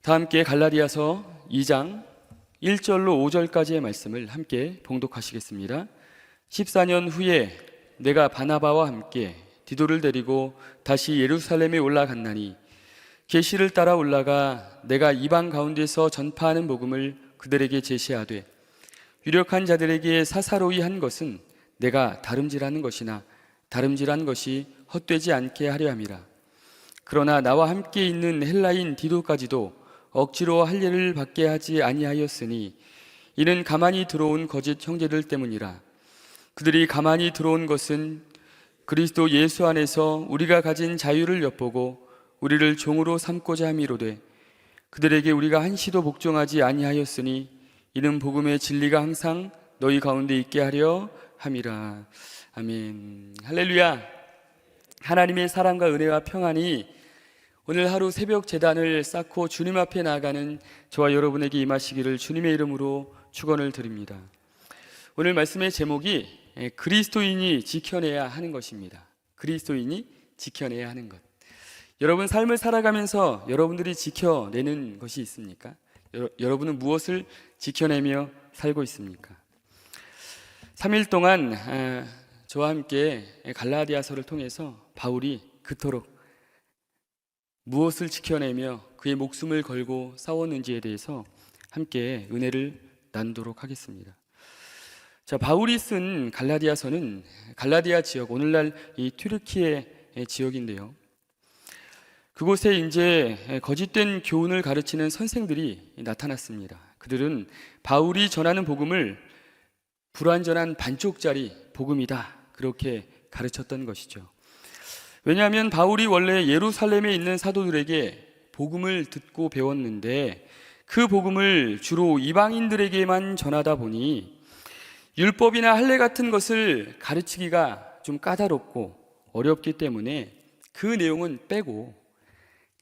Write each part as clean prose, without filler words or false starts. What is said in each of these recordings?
다 함께 갈라디아서 2장 1절로 5절까지의 말씀을 함께 봉독하시겠습니다. 14년 후에 내가 바나바와 함께 디도를 데리고 다시 예루살렘에 올라갔나니 계시를 따라 올라가 내가 이방 가운데서 전파하는 복음을 그들에게 제시하되 유력한 자들에게 사사로이 한 것은 내가 다름질하는 것이나 다름질한 것이 헛되지 않게 하려 함이라. 그러나 나와 함께 있는 헬라인 디도까지도 억지로 할례를 받게 하지 아니하였으니 이는 가만히 들어온 거짓 형제들 때문이라. 그들이 가만히 들어온 것은 그리스도 예수 안에서 우리가 가진 자유를 엿보고 우리를 종으로 삼고자 함이로되 그들에게 우리가 한시도 복종하지 아니하였으니 이는 복음의 진리가 항상 너희 가운데 있게 하려 함이라. 아멘. 할렐루야. 하나님의 사랑과 은혜와 평안이 오늘 하루 새벽 제단을 쌓고 주님 앞에 나아가는 저와 여러분에게 임하시기를 주님의 이름으로 축원을 드립니다. 오늘 말씀의 제목이 그리스도인이 지켜내야 하는 것입니다. 그리스도인이 지켜내야 하는 것. 여러분 삶을 살아가면서 여러분들이 지켜내는 것이 있습니까? 여러분은 무엇을 지켜내며 살고 있습니까? 3일 동안 저와 함께 갈라디아서를 통해서 바울이 그토록 무엇을 지켜내며 그의 목숨을 걸고 싸웠는지에 대해서 함께 은혜를 나누도록 하겠습니다. 자, 바울이 쓴 갈라디아서는 갈라디아 지역, 오늘날 이 튀르키예 지역인데요. 그곳에 이제 거짓된 교훈을 가르치는 선생들이 나타났습니다. 그들은 바울이 전하는 복음을 불완전한 반쪽짜리 복음이다, 그렇게 가르쳤던 것이죠. 왜냐하면 바울이 원래 예루살렘에 있는 사도들에게 복음을 듣고 배웠는데 그 복음을 주로 이방인들에게만 전하다 보니 율법이나 할례 같은 것을 가르치기가 좀 까다롭고 어렵기 때문에 그 내용은 빼고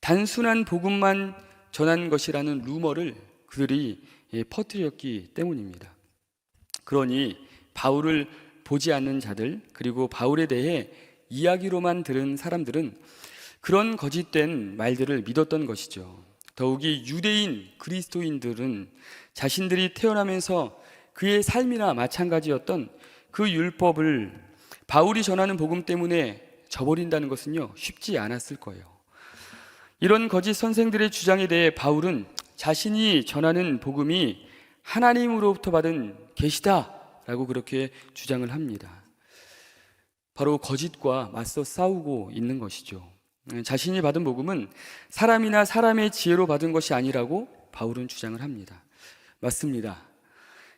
단순한 복음만 전한 것이라는 루머를 그들이 퍼뜨렸기 때문입니다. 그러니 바울을 보지 않는 자들, 그리고 바울에 대해 이야기로만 들은 사람들은 그런 거짓된 말들을 믿었던 것이죠. 더욱이 유대인 그리스도인들은 자신들이 태어나면서 그의 삶이나 마찬가지였던 그 율법을 바울이 전하는 복음 때문에 저버린다는 것은요, 쉽지 않았을 거예요. 이런 거짓 선생들의 주장에 대해 바울은 자신이 전하는 복음이 하나님으로부터 받은 계시다라고 그렇게 주장을 합니다. 바로 거짓과 맞서 싸우고 있는 것이죠. 자신이 받은 복음은 사람이나 사람의 지혜로 받은 것이 아니라고 바울은 주장을 합니다. 맞습니다.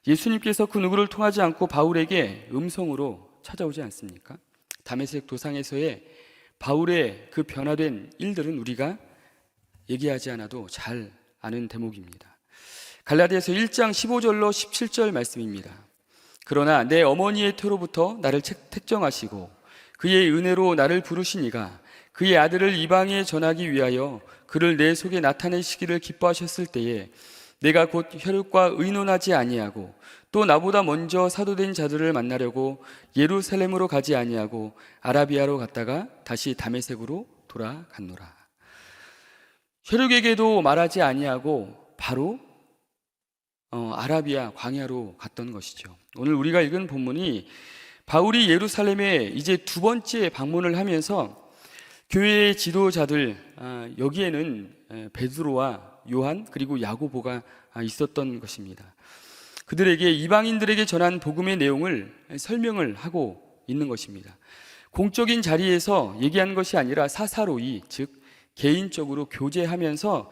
예수님께서 그 누구를 통하지 않고 바울에게 음성으로 찾아오지 않습니까? 다메섹 도상에서의 바울의 그 변화된 일들은 우리가 얘기하지 않아도 잘 아는 대목입니다. 갈라디아서 1장 15절로 17절 말씀입니다. 그러나 내 어머니의 태로부터 나를 택정하시고 그의 은혜로 나를 부르시니가 그의 아들을 이방에 전하기 위하여 그를 내 속에 나타내시기를 기뻐하셨을 때에 내가 곧 혈육과 의논하지 아니하고 또 나보다 먼저 사도된 자들을 만나려고 예루살렘으로 가지 아니하고 아라비아로 갔다가 다시 다메섹으로 돌아갔노라. 혈육에게도 말하지 아니하고 바로 아라비아 광야로 갔던 것이죠. 오늘 우리가 읽은 본문이 바울이 예루살렘에 이제 두 번째 방문을 하면서 교회의 지도자들, 여기에는 베드로와 요한 그리고 야고보가 있었던 것입니다. 그들에게 이방인들에게 전한 복음의 내용을 설명을 하고 있는 것입니다. 공적인 자리에서 얘기한 것이 아니라 사사로이, 즉 개인적으로 교제하면서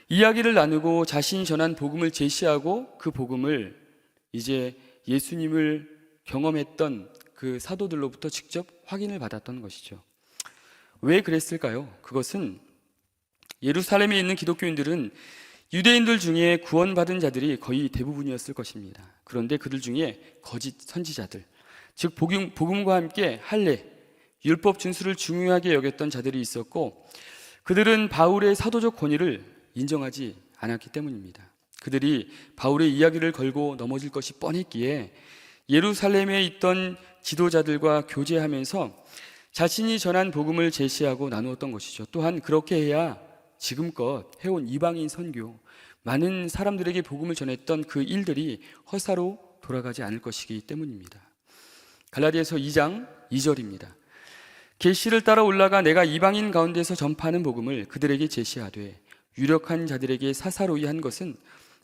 이야기를 나누고 자신이 전한 복음을 제시하고 그 복음을 이제 예수님을 경험했던 그 사도들로부터 직접 확인을 받았던 것이죠. 왜 그랬을까요? 그것은 예루살렘에 있는 기독교인들은 유대인들 중에 구원받은 자들이 거의 대부분이었을 것입니다. 그런데 그들 중에 거짓 선지자들, 즉 복음과 함께 할례, 율법 준수를 중요하게 여겼던 자들이 있었고 그들은 바울의 사도적 권위를 인정하지 않았기 때문입니다. 그들이 바울의 이야기를 걸고 넘어질 것이 뻔했기에 예루살렘에 있던 지도자들과 교제하면서 자신이 전한 복음을 제시하고 나누었던 것이죠. 또한 그렇게 해야 지금껏 해온 이방인 선교, 많은 사람들에게 복음을 전했던 그 일들이 허사로 돌아가지 않을 것이기 때문입니다. 갈라디아서 2장 2절입니다. 계시를 따라 올라가 내가 이방인 가운데서 전파하는 복음을 그들에게 제시하되 유력한 자들에게 사사로이 한 것은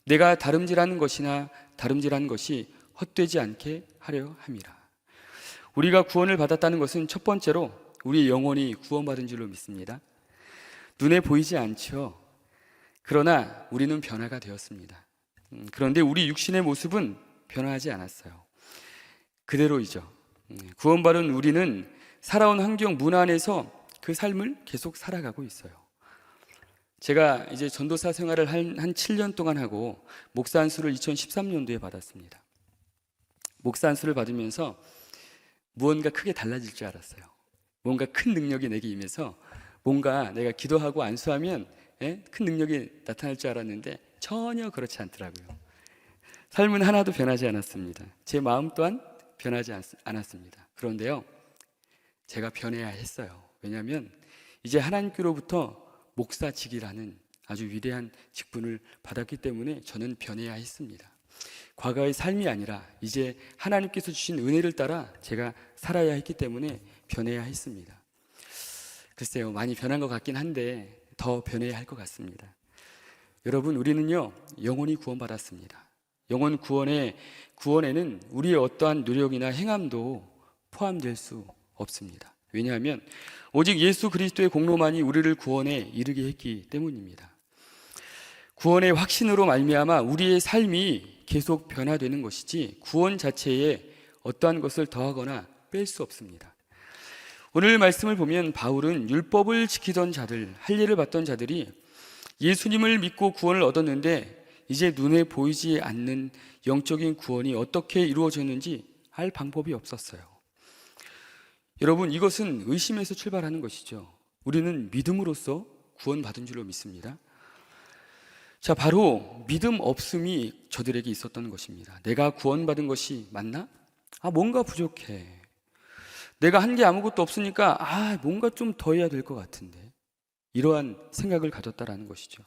내가 다름질하는 것이나 다름질한 것이 헛되지 않게 하려 함이라. 우리가 구원을 받았다는 것은 첫 번째로 우리의 영혼이 구원받은 줄로 믿습니다. 눈에 보이지 않죠. 그러나 우리는 변화가 되었습니다. 그런데 우리 육신의 모습은 변화하지 않았어요. 그대로이죠. 구원받은 우리는 살아온 환경 문화 안에서 그 삶을 계속 살아가고 있어요. 제가 이제 전도사 생활을 한 7년 동안 하고 목사 안수를 2013년도에 받았습니다. 목사 안수를 받으면서 무언가 크게 달라질 줄 알았어요. 뭔가 큰 능력이 내게 임해서 뭔가 내가 기도하고 안수하면 큰 능력이 나타날 줄 알았는데 전혀 그렇지 않더라고요. 삶은 하나도 변하지 않았습니다. 제 마음 또한 변하지 않았습니다. 그런데요, 제가 변해야 했어요. 왜냐하면 이제 하나님께로부터 목사직이라는 아주 위대한 직분을 받았기 때문에 저는 변해야 했습니다. 과거의 삶이 아니라 이제 하나님께서 주신 은혜를 따라 제가 살아야 했기 때문에 변해야 했습니다. 글쎄요, 많이 변한 것 같긴 한데 더 변해야 할 것 같습니다. 여러분, 우리는요 영혼이 구원받았습니다. 영혼 구원에는 우리의 어떠한 노력이나 행함도 포함될 수 없습니다. 왜냐하면 오직 예수 그리스도의 공로만이 우리를 구원에 이르게 했기 때문입니다. 구원의 확신으로 말미암아 우리의 삶이 계속 변화되는 것이지 구원 자체에 어떠한 것을 더하거나 뺄 수 없습니다. 오늘 말씀을 보면 바울은 율법을 지키던 자들, 할례를 받던 자들이 예수님을 믿고 구원을 얻었는데 이제 눈에 보이지 않는 영적인 구원이 어떻게 이루어졌는지 알 방법이 없었어요. 여러분, 이것은 의심에서 출발하는 것이죠. 우리는 믿음으로써 구원받은 줄로 믿습니다. 자, 바로 믿음 없음이 저들에게 있었던 것입니다. 내가 구원받은 것이 맞나? 뭔가 부족해. 내가 한 게 아무것도 없으니까 뭔가 좀 더 해야 될 것 같은데, 이러한 생각을 가졌다라는 것이죠.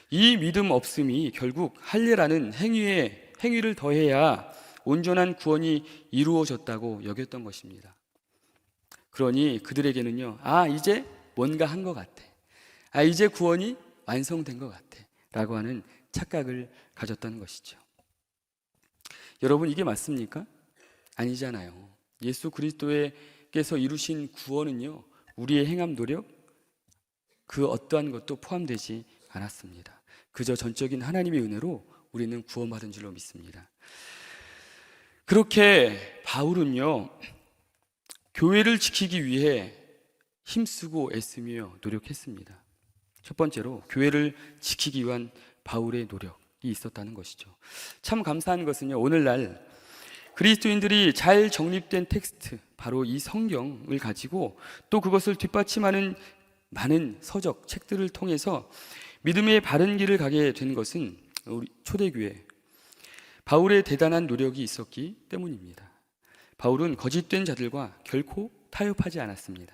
이 믿음 없음이 결국 할례라는 행위를 더해야 온전한 구원이 이루어졌다고 여겼던 것입니다. 그러니 그들에게는요, 이제 뭔가 한 것 같아. 이제 구원이 완성된 것 같아. 라고 하는 착각을 가졌다는 것이죠. 여러분, 이게 맞습니까? 아니잖아요. 예수 그리스도께서 이루신 구원은요, 우리의 행함 노력, 그 어떠한 것도 포함되지 않았습니다. 그저 전적인 하나님의 은혜로 우리는 구원받은 줄로 믿습니다. 그렇게 바울은요, 교회를 지키기 위해 힘쓰고 애쓰며 노력했습니다. 첫 번째로 교회를 지키기 위한 바울의 노력이 있었다는 것이죠. 참 감사한 것은요, 오늘날 그리스도인들이 잘 정립된 텍스트, 바로 이 성경을 가지고 또 그것을 뒷받침하는 많은 서적, 책들을 통해서 믿음의 바른 길을 가게 된 것은 우리 초대교회 바울의 대단한 노력이 있었기 때문입니다. 바울은 거짓된 자들과 결코 타협하지 않았습니다.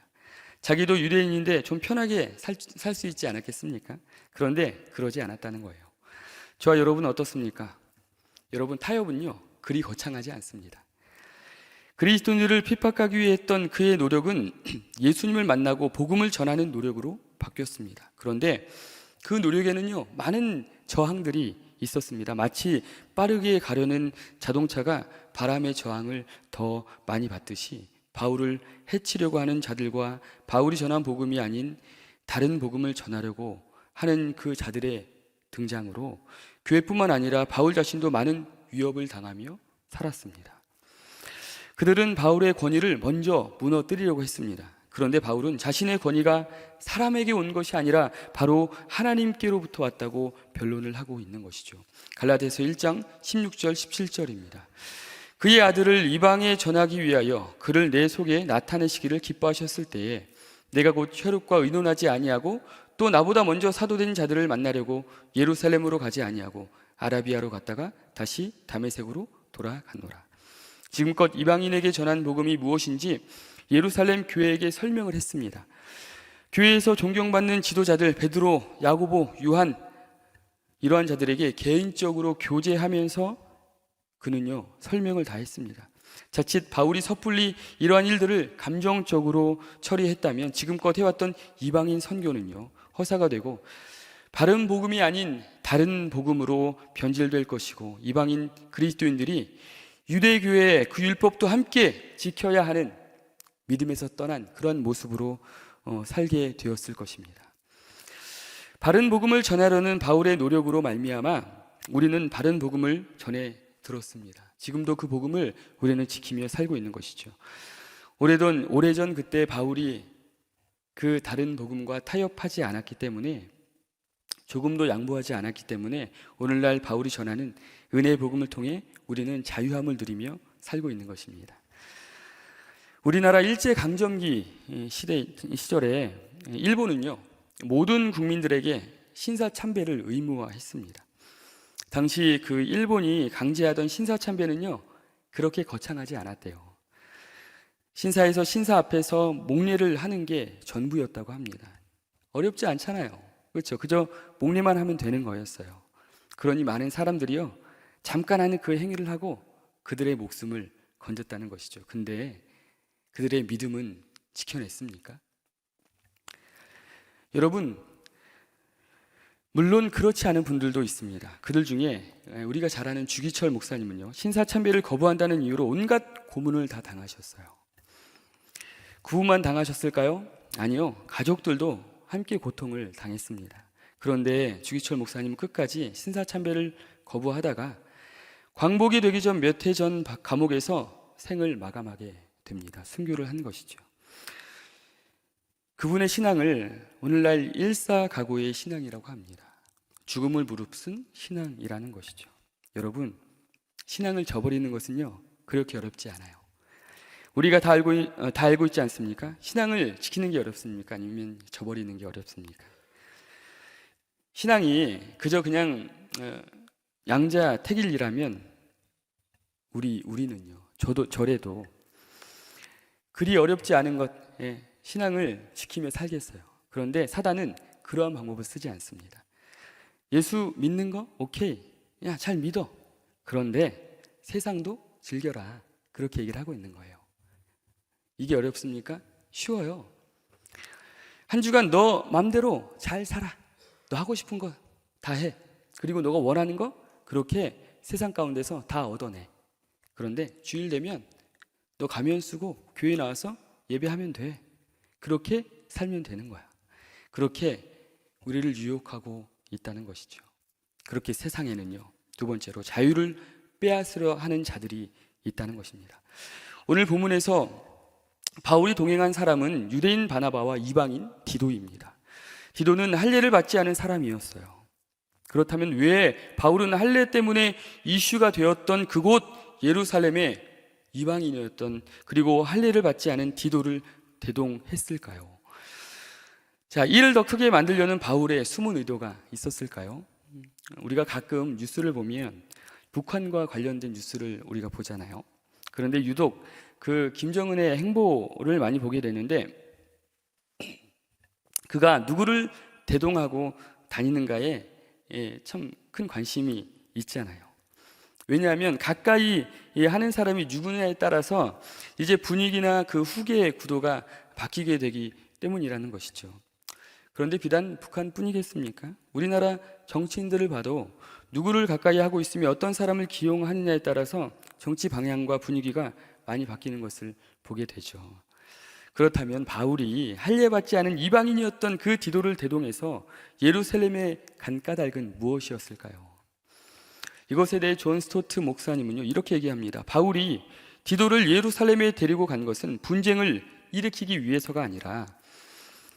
자기도 유대인인데 좀 편하게 살 수 있지 않았겠습니까? 그런데 그러지 않았다는 거예요. 저와 여러분은 어떻습니까? 여러분, 타협은요 그리 거창하지 않습니다. 그리스도인들을 핍박하기 위해 했던 그의 노력은 예수님을 만나고 복음을 전하는 노력으로 바뀌었습니다. 그런데 그 노력에는요 많은 저항들이 있었습니다. 마치 빠르게 가려는 자동차가 바람의 저항을 더 많이 받듯이 바울을 해치려고 하는 자들과 바울이 전한 복음이 아닌 다른 복음을 전하려고 하는 그 자들의 등장으로 교회뿐만 아니라 바울 자신도 많은 위협을 당하며 살았습니다. 그들은 바울의 권위를 먼저 무너뜨리려고 했습니다. 그런데 바울은 자신의 권위가 사람에게 온 것이 아니라 바로 하나님께로부터 왔다고 변론을 하고 있는 것이죠. 갈라디아서 1장 16절 17절입니다. 그의 아들을 이방에 전하기 위하여 그를 내 속에 나타내시기를 기뻐하셨을 때에 내가 곧 혈육과 의논하지 아니하고 또 나보다 먼저 사도된 자들을 만나려고 예루살렘으로 가지 아니하고 아라비아로 갔다가 다시 다메섹으로 돌아갔노라. 지금껏 이방인에게 전한 복음이 무엇인지 예루살렘 교회에게 설명을 했습니다. 교회에서 존경받는 지도자들 베드로, 야고보, 요한 이러한 자들에게 개인적으로 교제하면서 그는요 설명을 다 했습니다. 자칫 바울이 섣불리 이러한 일들을 감정적으로 처리했다면 지금껏 해왔던 이방인 선교는요 허사가 되고 바른 복음이 아닌 다른 복음으로 변질될 것이고 이방인 그리스도인들이 유대교회의 그 율법도 함께 지켜야 하는 믿음에서 떠난 그러한 모습으로 살게 되었을 것입니다. 바른 복음을 전하려는 바울의 노력으로 말미암아 우리는 바른 복음을 전해 들었습니다. 지금도 그 복음을 우리는 지키며 살고 있는 것이죠. 오래전 그때 바울이 그 다른 복음과 타협하지 않았기 때문에 조금도 양보하지 않았기 때문에 오늘날 바울이 전하는 은혜의 복음을 통해 우리는 자유함을 누리며 살고 있는 것입니다. 우리나라 일제강점기 시절에 일본은요 모든 국민들에게 신사참배를 의무화했습니다. 당시 그 일본이 강제하던 신사참배는요 그렇게 거창하지 않았대요. 신사에서 신사 앞에서 목례를 하는 게 전부였다고 합니다. 어렵지 않잖아요. 그렇죠? 그저 목례만 하면 되는 거였어요. 그러니 많은 사람들이요 잠깐 하는 그 행위를 하고 그들의 목숨을 건졌다는 것이죠. 근데 그들의 믿음은 지켜냈습니까? 여러분, 물론 그렇지 않은 분들도 있습니다. 그들 중에 우리가 잘 아는 주기철 목사님은요 신사참배를 거부한다는 이유로 온갖 고문을 다 당하셨어요. 구우만 당하셨을까요? 아니요, 가족들도 함께 고통을 당했습니다. 그런데 주기철 목사님은 끝까지 신사참배를 거부하다가 광복이 되기 전 몇 해 전 감옥에서 생을 마감하게 됩니다. 순교를 한 것이죠. 그분의 신앙을 오늘날 일사가고의 신앙이라고 합니다. 죽음을 무릅쓴 신앙이라는 것이죠. 여러분, 신앙을 저버리는 것은요 그렇게 어렵지 않아요. 우리가 다 알고 있지 않습니까? 신앙을 지키는 게 어렵습니까? 아니면 저버리는 게 어렵습니까? 신앙이 그저 그냥 양자택일이라면 우리는요 저래도 그리 어렵지 않은 것에 신앙을 지키며 살겠어요. 그런데 사단은 그러한 방법을 쓰지 않습니다. 예수 믿는 거? 오케이. 야, 잘 믿어. 그런데 세상도 즐겨라. 그렇게 얘기를 하고 있는 거예요. 이게 어렵습니까? 쉬워요. 한 주간 너 맘대로 잘 살아. 너 하고 싶은 거 다 해. 그리고 너가 원하는 거 그렇게 세상 가운데서 다 얻어내. 그런데 주일 되면 너 가면 쓰고 교회 나와서 예배하면 돼. 그렇게 살면 되는 거야. 그렇게 우리를 유혹하고 있다는 것이죠. 그렇게 세상에는요 두 번째로 자유를 빼앗으려 하는 자들이 있다는 것입니다. 오늘 본문에서 바울이 동행한 사람은 유대인 바나바와 이방인 디도입니다. 디도는 할례를 받지 않은 사람이었어요. 그렇다면 왜 바울은 할례 때문에 이슈가 되었던 그곳 예루살렘에 이방인이었던 그리고 할례를 받지 않은 디도를 대동했을까요? 자, 이를 더 크게 만들려는 바울의 숨은 의도가 있었을까요? 우리가 가끔 뉴스를 보면 북한과 관련된 뉴스를 우리가 보잖아요. 그런데 유독 그 김정은의 행보를 많이 보게 되는데 그가 누구를 대동하고 다니는가에 참 큰 관심이 있잖아요. 왜냐하면 가까이 하는 사람이 누구냐에 따라서 이제 분위기나 그 후계의 구도가 바뀌게 되기 때문이라는 것이죠. 그런데 비단 북한뿐이겠습니까? 우리나라 정치인들을 봐도 누구를 가까이 하고 있으며 어떤 사람을 기용하느냐에 따라서 정치 방향과 분위기가 많이 바뀌는 것을 보게 되죠. 그렇다면 바울이 할례받지 않은 이방인이었던 그 디도를 대동해서 예루살렘에 간 까닭은 무엇이었을까요? 이것에 대해 존 스토트 목사님은요 이렇게 얘기합니다. 바울이 디도를 예루살렘에 데리고 간 것은 분쟁을 일으키기 위해서가 아니라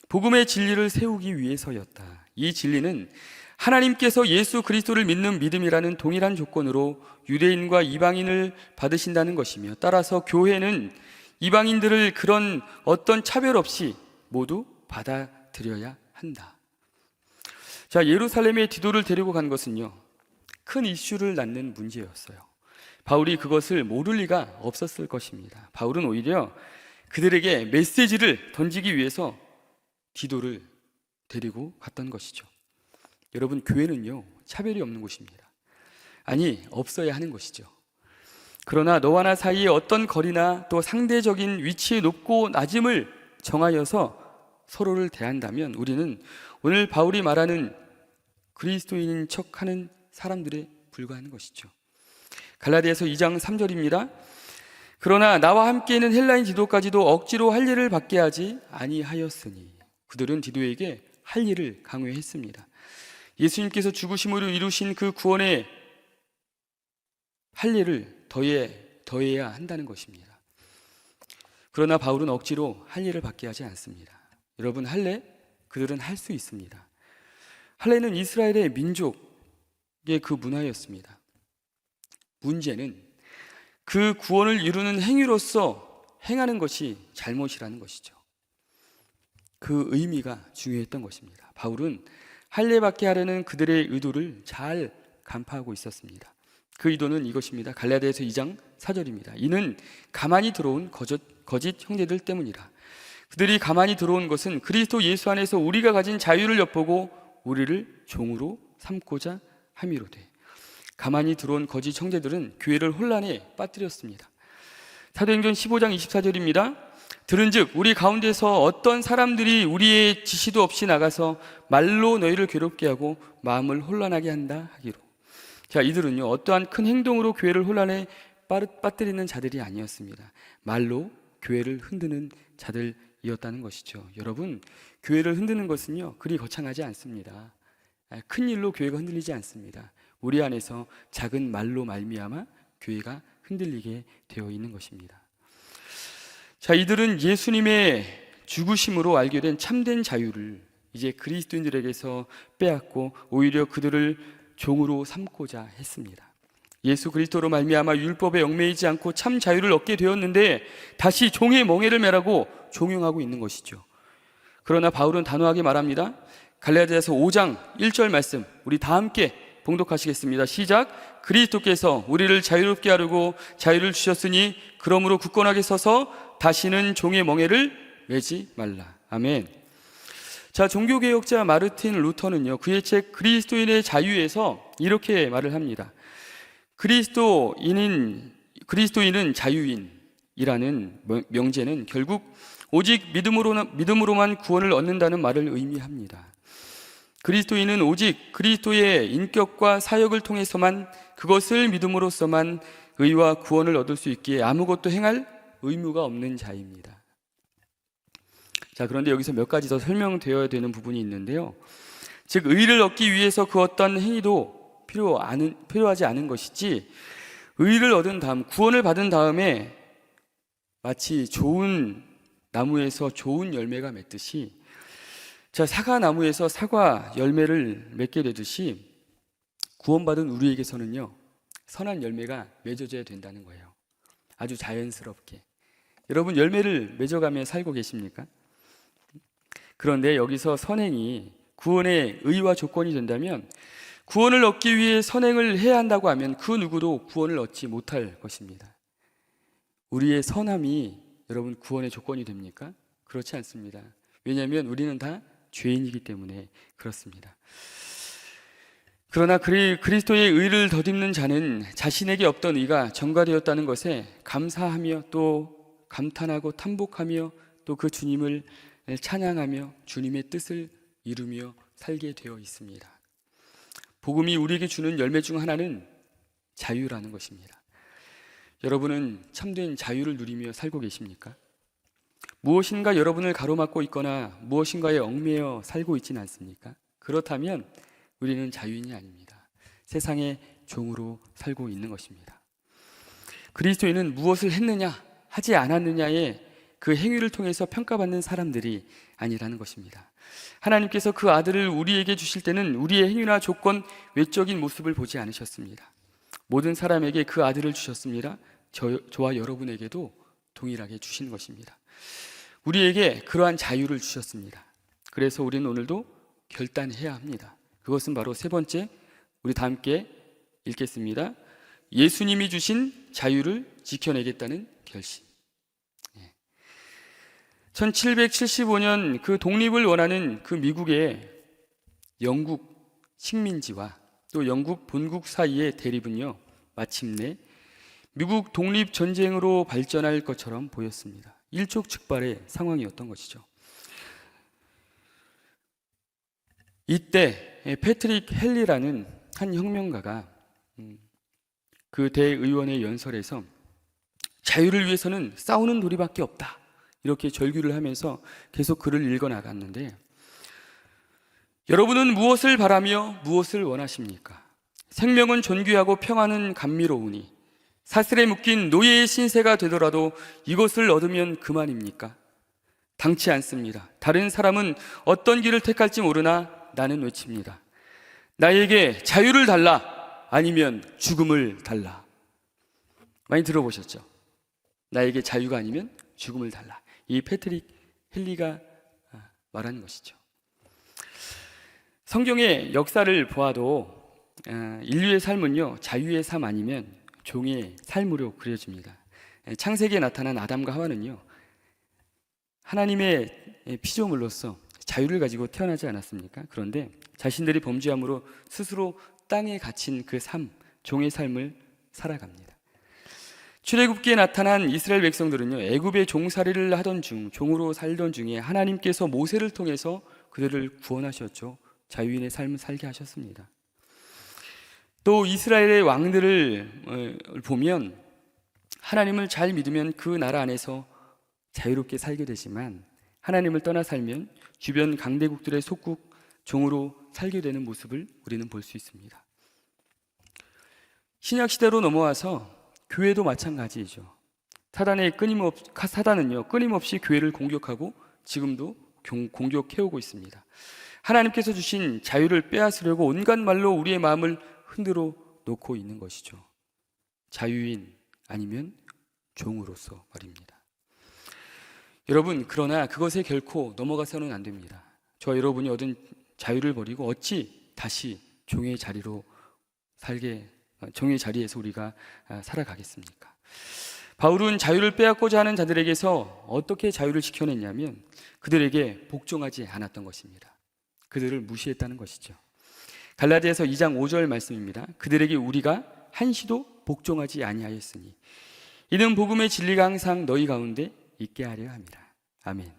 복음의 진리를 세우기 위해서였다. 이 진리는 하나님께서 예수 그리스도를 믿는 믿음이라는 동일한 조건으로 유대인과 이방인을 받으신다는 것이며 따라서 교회는 이방인들을 그런 어떤 차별 없이 모두 받아들여야 한다. 자, 예루살렘에 디도를 데리고 간 것은요 큰 이슈를 낳는 문제였어요. 바울이 그것을 모를 리가 없었을 것입니다. 바울은 오히려 그들에게 메시지를 던지기 위해서 디도를 데리고 갔던 것이죠. 여러분, 교회는요, 차별이 없는 곳입니다. 아니, 없어야 하는 것이죠. 그러나 너와 나 사이에 어떤 거리나 또 상대적인 위치의 높고 낮음을 정하여서 서로를 대한다면 우리는 오늘 바울이 말하는 그리스도인인 척하는 사람들에 불과한 것이죠. 갈라디아서 2장 3절입니다. 그러나 나와 함께 있는 헬라인 디도까지도 억지로 할 일을 받게 하지 아니하였으니. 그들은 디도에게 할 일을 강요했습니다. 예수님께서 죽으심으로 이루신 그 구원의 할 일을 더해야 한다는 것입니다. 그러나 바울은 억지로 할 일을 받게 하지 않습니다. 여러분, 할례? 그들은 할 수 있습니다. 할례는 이스라엘의 민족의 그 문화였습니다. 문제는 그 구원을 이루는 행위로서 행하는 것이 잘못이라는 것이죠. 그 의미가 중요했던 것입니다. 바울은 할례받게 하려는 그들의 의도를 잘 간파하고 있었습니다. 그 의도는 이것입니다. 갈라디아서 2장 4절입니다. 이는 가만히 들어온 거짓 형제들 때문이라. 그들이 가만히 들어온 것은 그리스도 예수 안에서 우리가 가진 자유를 엿보고 우리를 종으로 삼고자 함이로되. 가만히 들어온 거짓 형제들은 교회를 혼란에 빠뜨렸습니다. 사도행전 15장 24절입니다. 들은즉 우리 가운데서 어떤 사람들이 우리의 지시도 없이 나가서 말로 너희를 괴롭게 하고 마음을 혼란하게 한다 하기로. 자, 이들은요, 어떠한 큰 행동으로 교회를 혼란에 빠뜨리는 자들이 아니었습니다. 말로 교회를 흔드는 자들이었다는 것이죠. 여러분, 교회를 흔드는 것은요, 그리 거창하지 않습니다. 큰 일로 교회가 흔들리지 않습니다. 우리 안에서 작은 말로 말미암아 교회가 흔들리게 되어 있는 것입니다. 자, 이들은 예수님의 죽으심으로 알게 된 참된 자유를 이제 그리스도인들에게서 빼앗고 오히려 그들을 종으로 삼고자 했습니다. 예수 그리스도로 말미암아 율법에 얽매이지 않고 참 자유를 얻게 되었는데 다시 종의 멍에를 매라고 종용하고 있는 것이죠. 그러나 바울은 단호하게 말합니다. 갈라디아서 5장 1절 말씀 우리 다 함께 봉독하시겠습니다. 시작. 그리스도께서 우리를 자유롭게 하려고 자유를 주셨으니 그러므로 굳건하게 서서 다시는 종의 멍에를 매지 말라. 아멘. 자, 종교개혁자 마르틴 루터는요, 그의 책 그리스도인의 자유에서 이렇게 말을 합니다. 그리스도인은 자유인이라는 명제는 결국 오직 믿음으로만 구원을 얻는다는 말을 의미합니다. 그리스도인은 오직 그리스도의 인격과 사역을 통해서만, 그것을 믿음으로써만 의와 구원을 얻을 수 있기에 아무것도 행할 의무가 없는 자입니다. 자, 그런데 여기서 몇 가지 더 설명되어야 되는 부분이 있는데요. 즉, 의를 얻기 위해서 그 어떤 행위도 필요하지 않은 것이지, 의를 얻은 다음, 구원을 받은 다음에 마치 좋은 나무에서 좋은 열매가 맺듯이, 자, 사과 나무에서 사과 열매를 맺게 되듯이 구원받은 우리에게서는요, 선한 열매가 맺어져야 된다는 거예요. 아주 자연스럽게. 여러분, 열매를 맺어가며 살고 계십니까? 그런데 여기서 선행이 구원의 의와 조건이 된다면, 구원을 얻기 위해 선행을 해야 한다고 하면 그 누구도 구원을 얻지 못할 것입니다. 우리의 선함이 여러분 구원의 조건이 됩니까? 그렇지 않습니다. 왜냐하면 우리는 다 죄인이기 때문에 그렇습니다. 그러나 그리스도의 의를 덧입는 자는 자신에게 없던 의가 전가되었다는 것에 감사하며 또 감탄하고 탐복하며 또 그 주님을 찬양하며 주님의 뜻을 이루며 살게 되어 있습니다. 복음이 우리에게 주는 열매 중 하나는 자유라는 것입니다. 여러분은 참된 자유를 누리며 살고 계십니까? 무엇인가 여러분을 가로막고 있거나 무엇인가에 얽매여 살고 있지는 않습니까? 그렇다면 우리는 자유인이 아닙니다. 세상의 종으로 살고 있는 것입니다. 그리스도인은 무엇을 했느냐, 하지 않았느냐의 그 행위를 통해서 평가받는 사람들이 아니라는 것입니다. 하나님께서 그 아들을 우리에게 주실 때는 우리의 행위나 조건, 외적인 모습을 보지 않으셨습니다. 모든 사람에게 그 아들을 주셨습니다. 저와 여러분에게도 동일하게 주신 것입니다. 우리에게 그러한 자유를 주셨습니다. 그래서 우리는 오늘도 결단해야 합니다. 그것은 바로 세 번째, 우리 다 함께 읽겠습니다. 예수님이 주신 자유를 지켜내겠다는 결심. 1775년 그 독립을 원하는 그 미국의 영국 식민지와 또 영국 본국 사이의 대립은요, 마침내 미국 독립 전쟁으로 발전할 것처럼 보였습니다. 일촉즉발의 상황이었던 것이죠. 이때 패트릭 헨리라는 한 혁명가가 그 대의원의 연설에서 자유를 위해서는 싸우는 도리밖에 없다, 이렇게 절규를 하면서 계속 글을 읽어 나갔는데, 여러분은 무엇을 바라며 무엇을 원하십니까? 생명은 존귀하고 평화는 감미로우니 사슬에 묶인 노예의 신세가 되더라도 이것을 얻으면 그만입니까? 당치 않습니다. 다른 사람은 어떤 길을 택할지 모르나 나는 외칩니다. 나에게 자유를 달라, 아니면 죽음을 달라. 많이 들어보셨죠? 나에게 자유가 아니면 죽음을 달라. 이 패트릭 헨리가 말하는 것이죠. 성경의 역사를 보아도 인류의 삶은요, 자유의 삶 아니면 종의 삶으로 그려집니다. 창세기에 나타난 아담과 하와는요, 하나님의 피조물로서 자유를 가지고 태어나지 않았습니까? 그런데 자신들이 범죄함으로 스스로 땅에 갇힌 그 삶, 종의 삶을 살아갑니다. 출애굽기에 나타난 이스라엘 백성들은요, 애굽의 종살이를 하던 중, 종으로 살던 중에 하나님께서 모세를 통해서 그들을 구원하셨죠. 자유인의 삶을 살게 하셨습니다. 또 이스라엘의 왕들을 보면 하나님을 잘 믿으면 그 나라 안에서 자유롭게 살게 되지만, 하나님을 떠나 살면 주변 강대국들의 속국 종으로 살게 되는 모습을 우리는 볼 수 있습니다. 신약 시대로 넘어와서 교회도 마찬가지죠. 사단은요, 끊임없이 교회를 공격하고 지금도 공격해오고 있습니다. 하나님께서 주신 자유를 빼앗으려고 온갖 말로 우리의 마음을 흔들어 놓고 있는 것이죠. 자유인 아니면 종으로서 말입니다. 여러분, 그러나 그것에 결코 넘어가서는 안 됩니다. 저와 여러분이 얻은 자유를 버리고 어찌 다시 종의 자리에서 우리가 살아가겠습니까? 바울은 자유를 빼앗고자 하는 자들에게서 어떻게 자유를 지켜냈냐면 그들에게 복종하지 않았던 것입니다. 그들을 무시했다는 것이죠. 갈라디아서 2장 5절 말씀입니다. 그들에게 우리가 한시도 복종하지 아니하였으니 이는 복음의 진리가 항상 너희 가운데 있게 하려 합니다. 아멘.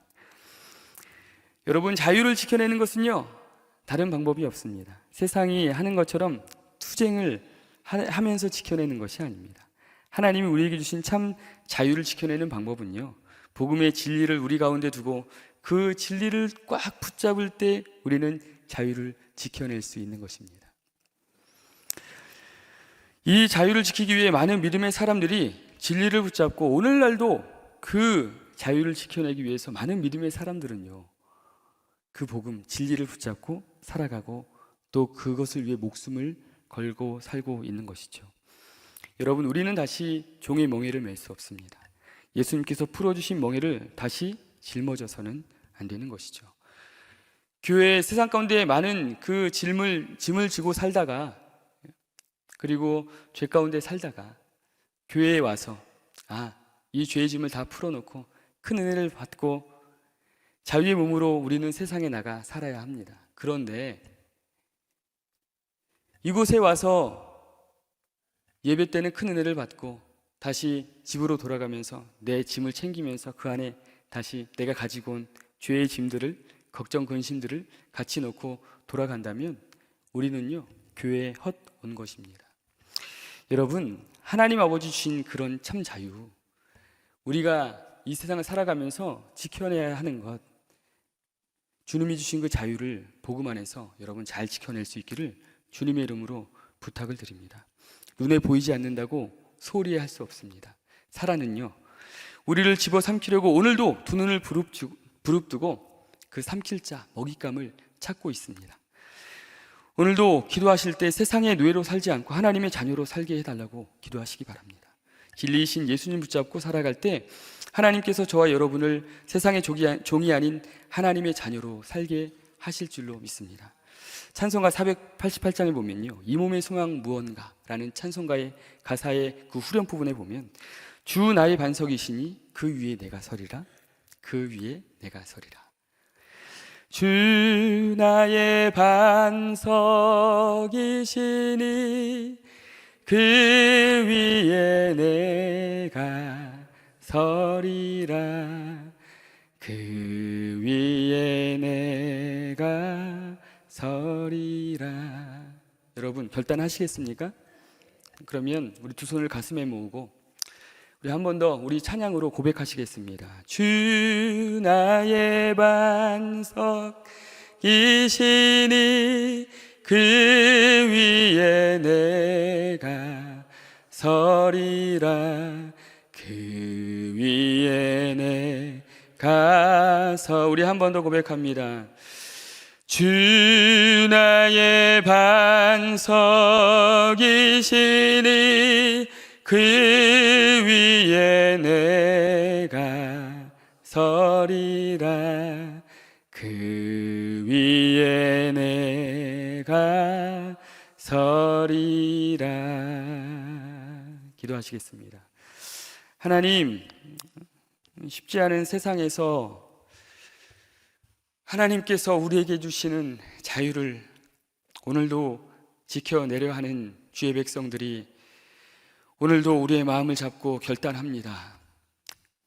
여러분, 자유를 지켜내는 것은요, 다른 방법이 없습니다. 세상이 하는 것처럼 투쟁을 하면서 지켜내는 것이 아닙니다. 하나님이 우리에게 주신 참 자유를 지켜내는 방법은요, 복음의 진리를 우리 가운데 두고 그 진리를 꽉 붙잡을 때 우리는 자유를 지켜낼 수 있는 것입니다. 이 자유를 지키기 위해 많은 믿음의 사람들이 진리를 붙잡고, 오늘날도 그 자유를 지켜내기 위해서 많은 믿음의 사람들은요, 그 복음, 진리를 붙잡고 살아가고 또 그것을 위해 목숨을 걸고 살고 있는 것이죠. 여러분, 우리는 다시 종의 멍에를 맬 수 없습니다. 예수님께서 풀어주신 멍에를 다시 짊어져서는 안 되는 것이죠. 교회 세상 가운데 많은 그 짐을 지고 살다가, 그리고 죄 가운데 살다가 교회에 와서 이 죄의 짐을 다 풀어놓고 큰 은혜를 받고 자유의 몸으로 우리는 세상에 나가 살아야 합니다. 그런데 이곳에 와서 예배 때는 큰 은혜를 받고 다시 집으로 돌아가면서 내 짐을 챙기면서 그 안에 다시 내가 가지고 온 죄의 짐들을, 걱정, 근심들을 같이 넣고 돌아간다면 우리는요, 교회에 헛 온 것입니다. 여러분, 하나님 아버지 주신 그런 참 자유, 우리가 이 세상을 살아가면서 지켜내야 하는 것, 주님이 주신 그 자유를 복음 안에서 여러분 잘 지켜낼 수 있기를 주님의 이름으로 부탁을 드립니다. 눈에 보이지 않는다고 소홀히 할 수 없습니다. 사라는요, 우리를 집어삼키려고 오늘도 두 눈을 부릅뜨고 그 삼킬 자, 먹잇감을 찾고 있습니다. 오늘도 기도하실 때 세상의 노예로 살지 않고 하나님의 자녀로 살게 해달라고 기도하시기 바랍니다. 진리이신 예수님 붙잡고 살아갈 때 하나님께서 저와 여러분을 세상의 종이 아닌 하나님의 자녀로 살게 하실 줄로 믿습니다. 찬송가 488장에 보면요, 이 몸의 소망 무언가 라는 찬송가의 가사의 그 후렴 부분에 보면 주 나의 반석이시니 그 위에 내가 서리라, 그 위에 내가 서리라. 주 나의 반석이시니 그 위에 내가 서리라. 그 위에 내가 서리라. 여러분 결단하시겠습니까? 그러면 우리 두 손을 가슴에 모으고 우리 한 번 더 우리 찬양으로 고백하시겠습니다. 주 나의 반석이시니 그 위에 내가 서리라. 그 위에 내가 우리 한 번 더 고백합니다. 주 나의 반석이시니 그 위에 내가 서리라. 그 위에 내가 서리라. 기도하시겠습니다. 하나님, 쉽지 않은 세상에서 하나님께서 우리에게 주시는 자유를 오늘도 지켜내려 하는 주의 백성들이 오늘도 우리의 마음을 잡고 결단합니다.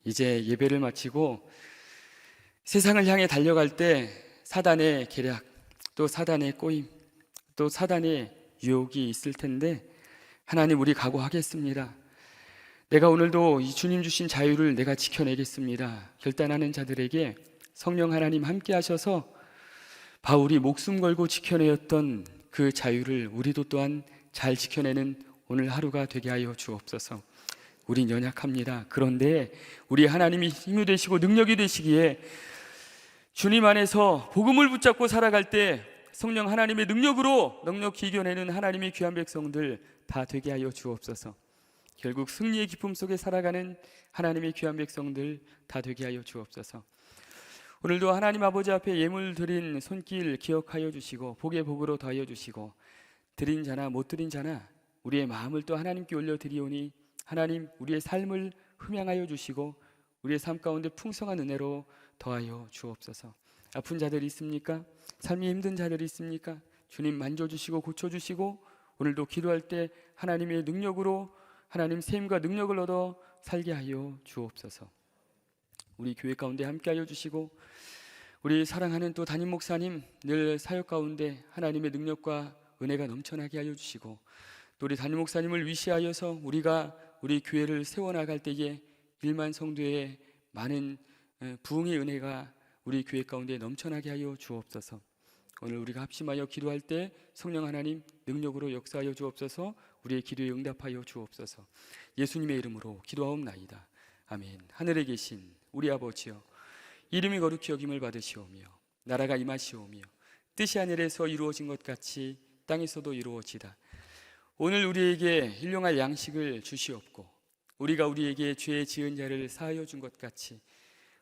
이제 예배를 마치고 세상을 향해 달려갈 때 사단의 계략, 또 사단의 꼬임, 또 사단의 유혹이 있을 텐데 하나님, 우리 각오하겠습니다. 내가 오늘도 이 주님 주신 자유를 내가 지켜내겠습니다. 결단하는 자들에게 성령 하나님 함께 하셔서 바울이 목숨 걸고 지켜내었던 그 자유를 우리도 또한 잘 지켜내는 오늘 하루가 되게 하여 주옵소서. 우린 연약합니다. 그런데 우리 하나님이 힘이 되시고 능력이 되시기에 주님 안에서 복음을 붙잡고 살아갈 때 성령 하나님의 능력으로 넉넉히 이겨내는 하나님의 귀한 백성들 다 되게 하여 주옵소서. 결국 승리의 기쁨 속에 살아가는 하나님의 귀한 백성들 다 되게 하여 주옵소서. 오늘도 하나님 아버지 앞에 예물 드린 손길 기억하여 주시고 복의 복으로 더하여 주시고 드린 자나 못 드린 자나 우리의 마음을 또 하나님께 올려드리오니 하나님, 우리의 삶을 흠양하여 주시고 우리의 삶 가운데 풍성한 은혜로 더하여 주옵소서. 아픈 자들이 있습니까? 삶이 힘든 자들이 있습니까? 주님 만져주시고 고쳐주시고 오늘도 기도할 때 하나님의 능력으로 하나님 세임과 능력을 얻어 살게 하여 주옵소서. 우리 교회 가운데 함께하여 주시고 우리 사랑하는 또 담임 목사님 늘 사역 가운데 하나님의 능력과 은혜가 넘쳐나게 하여 주시고 또 우리 담임 목사님을 위시하여서 우리가 우리 교회를 세워나갈 때에 1만 성도의 많은 부흥의 은혜가 우리 교회 가운데 넘쳐나게 하여 주옵소서. 오늘 우리가 합심하여 기도할 때 성령 하나님 능력으로 역사하여 주옵소서. 우리의 기도에 응답하여 주옵소서. 예수님의 이름으로 기도하옵나이다. 아멘. 하늘에 계신 우리 아버지여, 이름이 거룩히 여김을 받으시오며 나라가 임하시오며 뜻이 하늘에서 이루어진 것 같이 땅에서도 이루어지다. 오늘 우리에게 일용할 양식을 주시옵고 우리가 우리에게 죄 지은 자를 사하여 준 것 같이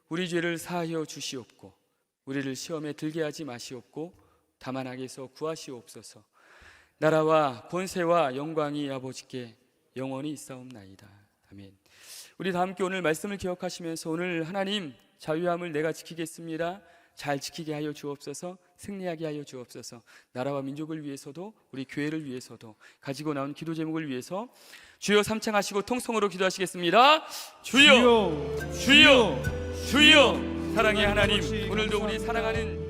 우리 죄를 사하여 주시옵고 우리를 시험에 들게 하지 마시옵고 다만 악에서 구하시옵소서. 나라와 권세와 영광이 아버지께 영원히 있사옵나이다. 아멘. 우리 다 함께 오늘 말씀을 기억하시면서 오늘 하나님 자유함을 내가 지키겠습니다. 잘 지키게 하여 주옵소서. 승리하게 하여 주옵소서. 나라와 민족을 위해서도 우리 교회를 위해서도 가지고 나온 기도 제목을 위해서 주여 삼창하시고 통성으로 기도하시겠습니다. 주여 주여 주여. 사랑의 하나님, 오늘도 우리 사랑하는